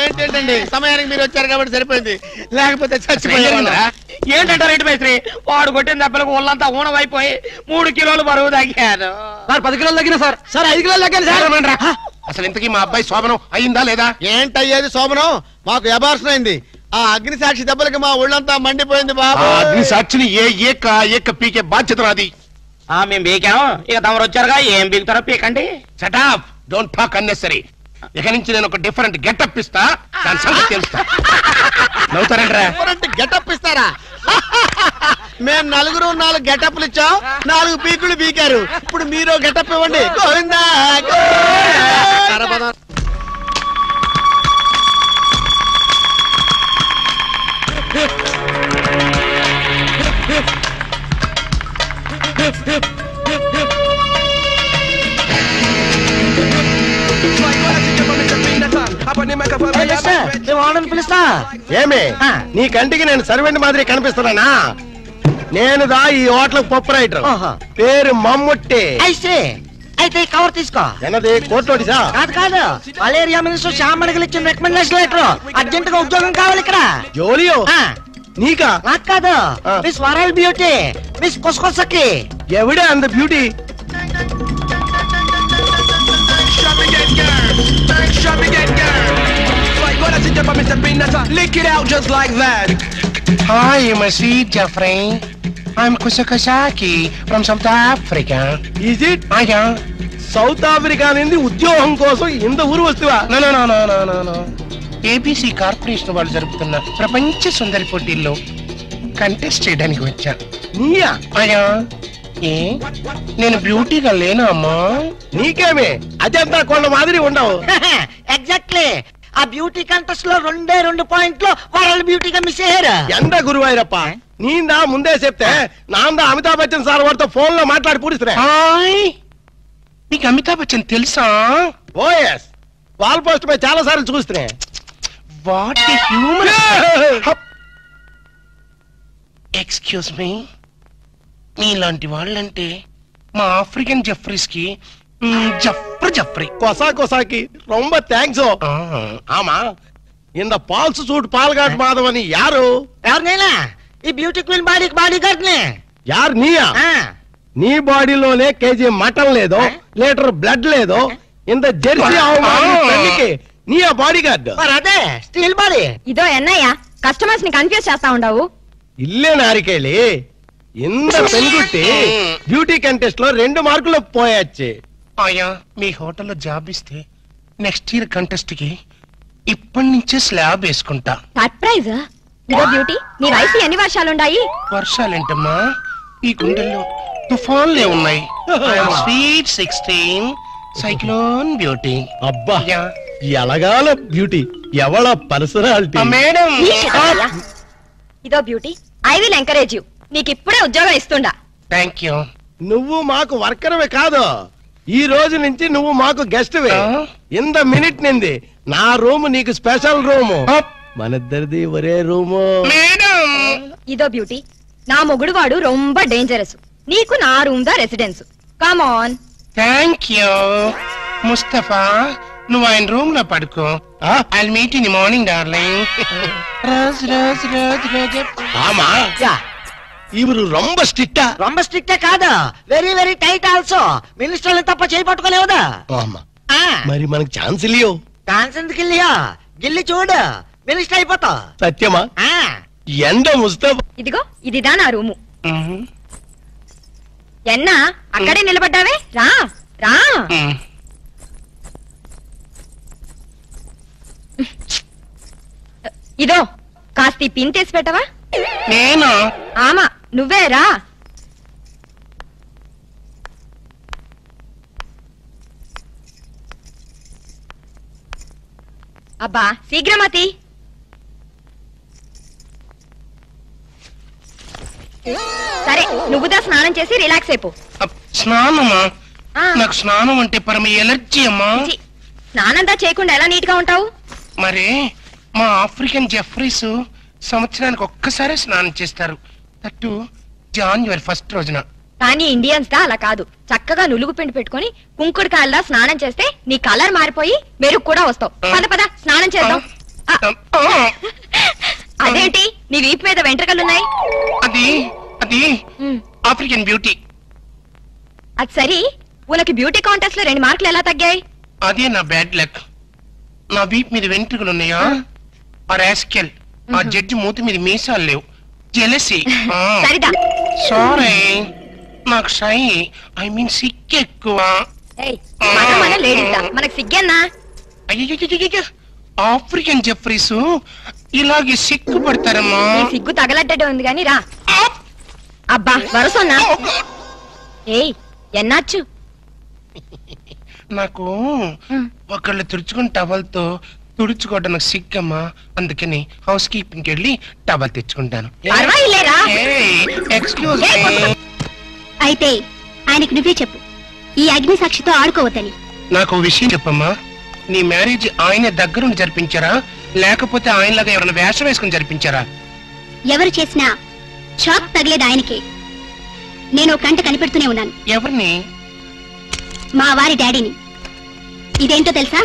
ఏంటండి సమయానికి మీరు వచ్చారు కాబట్టి సరిపోయింది, లేకపోతే చచ్చిపోయారు. ఏంటంటారు ఏంటి మేస్త్రి? వాడు కొట్టిన దెబ్బలకు ఒళ్ళంతా ఊనమైపోయి 3 కిలోలు బరువు తగ్గాను సార్. 10 కిలోలు తగ్గిన సార్. 5 కిలోలు తగ్గాను సార్. అసలు ఇంతకీ మా అబ్బాయి శోభనం అయిందా లేదా? ఏంటయ్యేది శోభనం? మాకు అబార్షన్ అయింది. ఆ అగ్ని సాక్షి దెబ్బలకి మా ఒళ్ళంతా మండిపోయింది బాబు. అగ్ని సాక్షిని ఏక పీకే బాధ్యత నాది. మేము బీకాం, ఇక తమరు వచ్చారుగా ఏం బీకుతారో పీకండి. Shut up, don't talk unnecessary. ఇక నుంచి నేను ఒక డిఫరెంట్ గెటప్ ఇస్తా, దాని సంగతి తెలుస్తా. నవ్వుతారంట్రా? గెటప్ ఇస్తారా? మేము 4 గెటప్లు ఇచ్చాం, 4 పీకులు పీకారు. ఇప్పుడు మీరు గెటప్ ఇవ్వండి. గోవిందా పిలుస్తా. ఏమే నీ కంటికి నేను సర్వెంట్ మాదిరి కనిపిస్తున్నానా? నేను దా ఈ హోటల్ పప్పు రైటర్, పేరు మమ్ముట్టి. అయితే కవర్ తీసుకో. ఎన్నది కోర్టు నోటీసా? కాదు, మలేరియా మినిస్టర్ శ్యామణికి ఇచ్చిన రికమెండేషన్ లెటర్. అర్జెంట్ గా ఉద్యోగం కావాలి ఇక్కడ. జోలియో నీకా? నాకు కాదు, మిస్ వరల్డ్ బ్యూటీ, మిస్ కొసకొసకి. ఎవడే అంత beauty? Lick it out just like that. Hi, Masjid Jeffrey. I'm Kusakasaki from South Africa. Is it? Yeah. South Africa నుండి ఉద్యోగం కోసం ఇంత ఊరు వస్తువా? No. ఏబీసీ కార్పొరేషన్ వాళ్ళు జరుపుతున్న ప్రపంచ సుందరి పోటీల్లో కంటెస్ట్ చేయడానికి వచ్చా. నీయా? అయ్యా, ఏ నేను బ్యూటీగా లేనా అమ్మా? నీకేమే అజంతా కొండ మాదిరి ఉండవు. ఎగ్జాక్ట్లీ. ఆ బ్యూటీ కంటెస్ట్ లో 2 పాయింట్లు వరల్డ్ బ్యూటీగా మిస్ అయ్యారు. ఎంత గురువాయిరప్ప, నీందా ముందే చెప్తే నాందా అమితాబ్ బచ్చన్ సార్ వాడితో ఫోన్ లో మాట్లాడి పూడిస్తున్నా. నీకు అమితాబ్ బచ్చన్ తెలుసా? ఓఎస్, వాల్ పోస్ట్ పై చాలా సార్లు చూస్తున్నా. What humour. ఎక్స్క్యూజ్ మీ, మీలాంటి వాళ్ళంటే మా ఆఫ్రికన్ జెఫ్రీస్ కి జఫ్రీ కొసాకి రొంబ థ్యాంక్స్. ఆమా ఇంద పాల్స్ సూట్ పాల్గాట్ మాధవ్ అని యారు? ఎవరినైనా ఈ బ్యూటీ క్వీన్ బాడీ గార్డ్ నే. యారు నీయా? నీ బాడీలోనే కేజీ మటన్ లేదో, లీటర్ బ్లడ్ లేదో, ఇంత జెర్సీ పెళ్లికి నీ ఆ బాడీ గార్డ్. అదే స్టీల్ బాడీ. ఇదో ఎన్నయ్యా కస్టమర్స్ ని కన్ఫ్యూజ్ చేస్తా ఉండవు. ఇల్లే నారికేళి ఇంత పెనుగుట్టి బ్యూటీ కంటెస్ట్ లో 2 మార్కులు పోయొచ్చి. అయ్యా, మీ హోటల్లో జాబ్ ఇస్తే నెక్స్ట్ ఇయర్ కంటెస్ట్ కి ఇప్పటి నుంచే స్లాబ్ వేసుకుంటా. సర్ప్రైజ్. ఇదో బ్యూటీ, నీ వయసు ఎన్ని వర్షాలుండాయి? వర్షాలేంటమ్మా, ఈ గుండెల్లో తుఫాన్లే ఉన్నాయి. Sweet 16 cyclone beauty. అబ్బా, ఎలగాల బ్యూటీ, ఎవళ పర్సనాలిటీ. మేడం, ఇదో beauty, I will encourage you. నీకు ఇప్పుడే ఉద్యోగం ఇస్తుండా. Thank you. నువ్వు మాకు వర్కర్వే కాదు, ఈ రోజు నుంచి నువ్వు మాకు గెస్ట్ వే. ఇంత మినిట్ నింది నా రూమ్ నీకు స్పెషల్ రూము, మనిద్దరిది ఒరే రూము. ఇదో బ్యూటీ, నా మొగుడు వాడు రొంబ డేంజరస్. నీకు నా రూమ్ దా residence. Come on. Thank you Mustafa. నువ్వు ఆయన రూమ్ లో పడుకో. I'll meet in the morning darling. ఆమా ఇవరు రొంబ స్ట్రిక్టా? రొంబ స్ట్రిక్టే కాదు, వెరీ వెరీ టైట్ ఆల్సో. మినిస్టర్లు తప్ప చేయి పట్టుకోలేవుదా? మరి మనకు ఛాన్స్ ఇల్లియో? ఛాన్స్ ఎందుకు ఇల్లియో? గిల్లి చూడు, మినిస్టర్ అయిపోతా. సత్యమా? ఎండ ముస్తఫా. ఇదిగో ఇదిదా నా రూము. ఎన్నా అక్కడే నిలబడ్డావే, రా రా. ఇదో కాస్త పిన్ తీసి పెట్టవా? నేను? ఆమా నువ్వే రా. అబ్బా శీఘ్రమతి. సరే నువ్వుదా స్నానం చేసి రిలాక్స్ అయిపో. స్నానమా? నాకు స్నానం అంటే పరమ ఎలర్జీ అమ్మా. స్నానంతా చేయకుండా ఎలా నీట్ గా ఉంటావు? మరి మా ఆఫ్రికన్ జెఫ్రీస్ సంవత్సరానికి ఒక్కసారి స్నానం చేస్తారు, దట్టు జాన్యువరి 1 రోజున. కానీ ఇండియన్స్ దా అలా కాదు. చక్కగా నులుగు పిండి పెట్టుకుని కుంకుడు కాయలదా స్నానం చేస్తే నీ కలర్ మారిపోయి మెరుగు కూడా వస్తావు. పద పద స్నానం చేద్దాం. అదేంటి నీ వీపు మీద వెంట్రుకలున్నాయి? అది అది ఆఫ్రికన్ బ్యూటీ. అది సరి, ఉనకి బ్యూటీ కాంటెస్ట్ లో 2 మార్కులు ఎలా తగ్గాయి? అదే నా బ్యాడ్ లక్. నా వీప్ మీద వెంట్రుకలు ఉన్నాయా? ఆ రాస్కెల్ ఆ జడ్జి మూతి మీద మీసాలు లేవు. జెలసీ. సరిదా. సారీ, నాకు షై ఐ మీన్ సిక్ ఎక్కువ. మన లేడీసా, మనకు సిగ్గన్నా? అయ్యో, ఆఫ్రికన్ జెఫ్రీస్ ఇలాగే సిగ్గు పడతారమ్మా. సిగ్గు తగలడ్డట్టు ఉంది గాని రా. అబ్బా వరసన్నా. ఏయ్ ఎన్నాచ్చు? నాకు ఒకళ్ళు తుడుచుకుని టవల్తో తుడుచుకోవడం నాకు సిగ్గమ్మా. అందుకని హౌస్ కీపింగ్కి వెళ్ళి టవల్ తెచ్చుకుంటాను. Excuse me. అయితే ఆయనకు నువ్వే చెప్పు, ఈ అగ్ని సాక్షితో ఆడుకోవద్దని. నాకు విషయం చెప్పమ్మా. నీ మ్యారేజ్ ఆయన దగ్గరుండి జరిపించారా, లేకపోతే ఆయనలాగా ఎవరైనా వేషం వేసుకుని జరిపించారా? ఎవరు చేసినా షాక్ తగిలేది ఆయనకే. నేను ఒక కంట కనిపెడుతూనే ఉన్నాను. ఎవరిని? మా వారి డాడీని. ఇదేంటో తెలుసా?